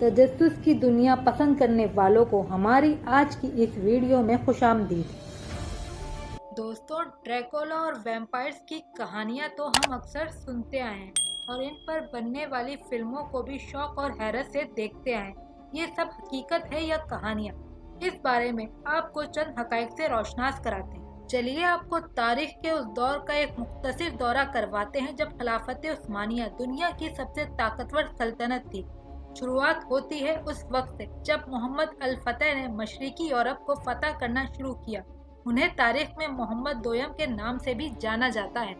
تجسس کی دنیا پسند کرنے والوں کو ہماری آج کی اس ویڈیو میں خوش آمدید۔ دوستوں، ڈریکولا اور ویمپائرز کی کہانیاں تو ہم اکثر سنتے آئے ہیں اور ان پر بننے والی فلموں کو بھی شوق اور حیرت سے دیکھتے آئے ہیں۔ یہ سب حقیقت ہے یا کہانیاں؟ اس بارے میں آپ کو چند حقائق سے روشناس کراتے ہیں۔ چلیے آپ کو تاریخ کے اس دور کا ایک مختصر دورہ کرواتے ہیں جب خلافت عثمانیہ دنیا کی سب سے طاقتور سلطنت تھی۔ شروعات ہوتی ہے اس وقت سے جب محمد الفتح نے مشرقی یورپ کو فتح کرنا شروع کیا۔ انہیں تاریخ میں محمد دوئم کے نام سے بھی جانا جاتا ہے۔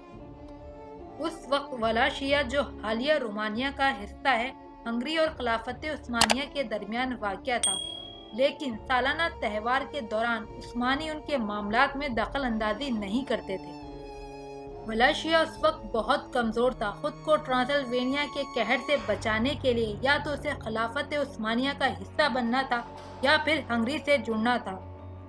اس وقت ولاشیا جو حالیہ رومانیہ کا حصہ ہے، ہنگری اور خلافت عثمانیہ کے درمیان واقع تھا، لیکن سالانہ تہوار کے دوران عثمانی ان کے معاملات میں دخل اندازی نہیں کرتے تھے۔ ولاشیا اس وقت بہت کمزور تھا۔ خود کو ٹرانسلوینیا کے قہر سے بچانے کے لیے یا تو اسے خلافت عثمانیہ کا حصہ بننا تھا یا پھر ہنگری سے جڑنا تھا۔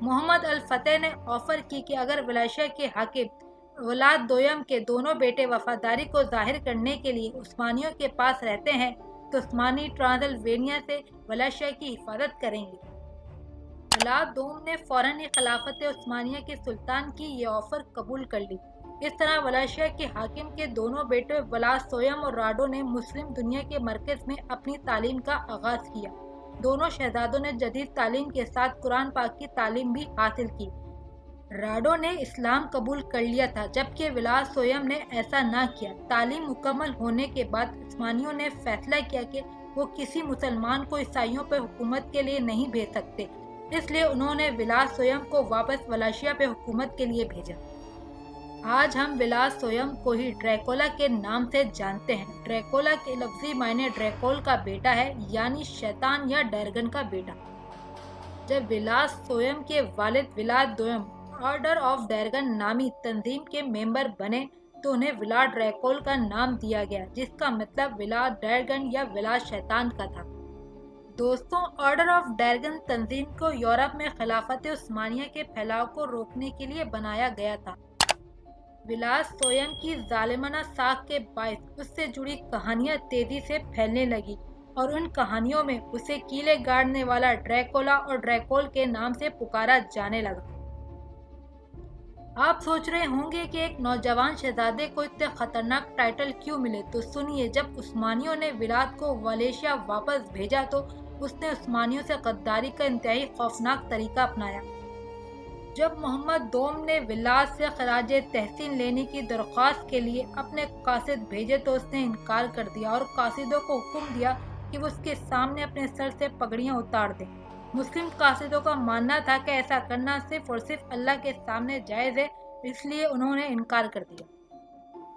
محمد الفتح نے آفر کی کہ اگر ولاشیا کے حاکم ولاد دوئم کے دونوں بیٹے وفاداری کو ظاہر کرنے کے لیے عثمانیوں کے پاس رہتے ہیں تو عثمانی ٹرانسلوینیا سے ولاشیا کی حفاظت کریں گے۔ ولاد دوم نے فوراً ہی خلافت عثمانیہ کے سلطان کی یہ آفر قبول کر لی۔ اس طرح ولاشیا کے حاکم کے دونوں بیٹے ولاد سویم اور راڈو نے مسلم دنیا کے مرکز میں اپنی تعلیم کا آغاز کیا۔ دونوں شہزادوں نے جدید تعلیم کے ساتھ قرآن پاک کی تعلیم بھی حاصل کی۔ راڈو نے اسلام قبول کر لیا تھا جبکہ ولاد سویم نے ایسا نہ کیا۔ تعلیم مکمل ہونے کے بعد عثمانیوں نے فیصلہ کیا کہ وہ کسی مسلمان کو عیسائیوں پر حکومت کے لیے نہیں بھیج سکتے، اس لیے انہوں نے ولاد سویم کو واپس ولاشیا پہ حکومت کے لیے بھیجا۔ آج ہم ولاد سویم کو ہی ڈریکولا کے نام سے جانتے ہیں۔ ڈریکولا کے لفظی معنی ڈریکول کا بیٹا ہے، یعنی شیطان یا ڈریگن کا بیٹا۔ جب ولاد سویم کے والد ولاد دوئم آرڈر آف ڈریگن نامی تنظیم کے ممبر بنے تو انہیں ولاد ڈریکول کا نام دیا گیا، جس کا مطلب ولاد ڈریگن یا ولاد شیطان کا تھا۔ دوستوں، آرڈر آف ڈریگن تنظیم کو یورپ میں خلافت عثمانیہ کے پھیلاؤ کو روکنے کے لیے بنایا گیا تھا۔ ولاد سویم کی ظالمانہ ساکھ کے باعث اس سے جڑی کہانیاں تیزی سے پھیلنے لگی اور ان کہانیوں میں اسے کیلے گاڑنے والا ڈریکولا اور ڈریکول کے نام سے پکارا جانے لگا۔ آپ سوچ رہے ہوں گے کہ ایک نوجوان شہزادے کو اتنے خطرناک ٹائٹل کیوں ملے، تو سنیے، جب عثمانیوں نے ولاد کو ولاشیا واپس بھیجا تو اس نے عثمانیوں سے غداری کا انتہائی خوفناک طریقہ اپنایا۔ جب محمد دوم نے ولاد سے خراج تحسین لینے کی درخواست کے لیے اپنے قاصد بھیجے تو اس نے انکار کر دیا اور قاصدوں کو حکم دیا کہ وہ اس کے سامنے اپنے سر سے پگڑیاں اتار دیں۔ مسلم قاصدوں کا ماننا تھا کہ ایسا کرنا صرف اور صرف اللہ کے سامنے جائز ہے، اس لیے انہوں نے انکار کر دیا۔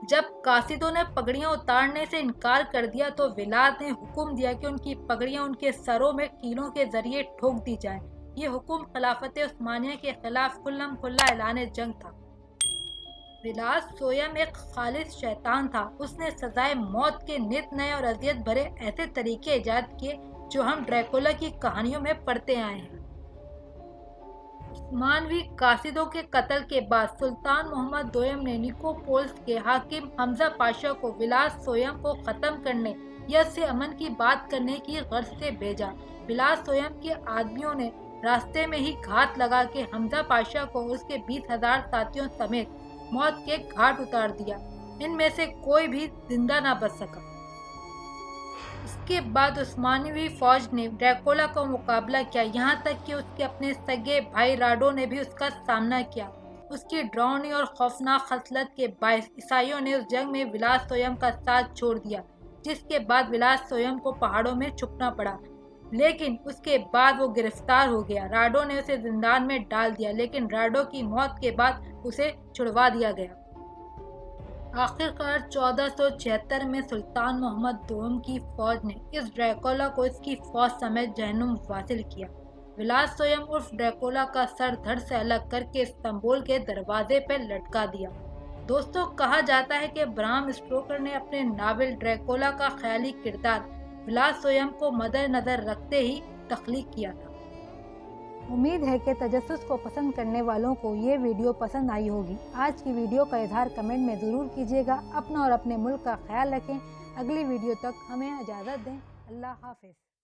جب قاصدوں نے پگڑیاں اتارنے سے انکار کر دیا تو ولاد نے حکم دیا کہ ان کی پگڑیاں ان کے سروں میں کیلوں کے ذریعے ٹھوک دی جائیں۔ یہ حکم خلافت عثمانیہ کے خلاف کھلم کھلا اعلان جنگ تھا۔ ولاد سویم ایک خالص شیطان تھا۔ اس نے سزائے موت کے نت نئے اور اذیت بھرے ایسے طریقے ایجاد کیے جو ہم ڈریکولا کی کہانیوں میں پڑھتے آئے ہیں۔ عثمانوی قاصدوں کے قتل کے بعد سلطان محمد دوئم نے نیکوپولس کے حاکم حمزہ پاشا کو ولاد سویم کو ختم کرنے یا اس سے امن کی بات کرنے کی غرض سے بھیجا۔ ولاد سویم کے آدمیوں نے راستے میں ہی گھات لگا کے حمزہ پاشا کو اس کے 20,000 ساتھیوں سمیت موت کے گھاٹ اتار دیا۔ ان میں سے کوئی بھی زندہ نہ بچ سکا۔ اس کے بعد عثمانوی فوج نے ڈریکولا کا مقابلہ کیا، یہاں تک کہ اس کے اپنے سگے بھائی راڈو نے بھی اس کا سامنا کیا۔ اس کی ڈراؤنی اور خوفناک خصلت کے باعث عیسائیوں نے اس جنگ میں ولاد سویم کا ساتھ چھوڑ دیا، جس کے بعد ولاد سویم کو پہاڑوں میں چھپنا پڑا، لیکن اس کے بعد وہ گرفتار ہو گیا۔ راڈو نے اسے زندان میں ڈال دیا، لیکن راڈو کی موت کے بعد اسے چھڑوا دیا گیا۔ آخرکار 1476 میں سلطان محمد دوم کی فوج نے اس ڈریکولا کو اس کی فوج سمیت جہنم واصل کیا۔ ولاد سویم عرف ڈریکولا کا سر دھڑ سے الگ کر کے استنبول کے دروازے پہ لٹکا دیا۔ دوستوں، کہا جاتا ہے کہ برام اسٹوکر نے اپنے ناول ڈریکولا کا خیالی کردار ولاد سویم کو مد نظر رکھتے ہی تخلیق کیا تھا۔ امید ہے کہ تجسس کو پسند کرنے والوں کو یہ ویڈیو پسند آئی ہوگی۔ آج کی ویڈیو کا اظہار کمنٹ میں ضرور کیجیے گا۔ اپنا اور اپنے ملک کا خیال رکھیں۔ اگلی ویڈیو تک ہمیں اجازت دیں۔ اللہ حافظ۔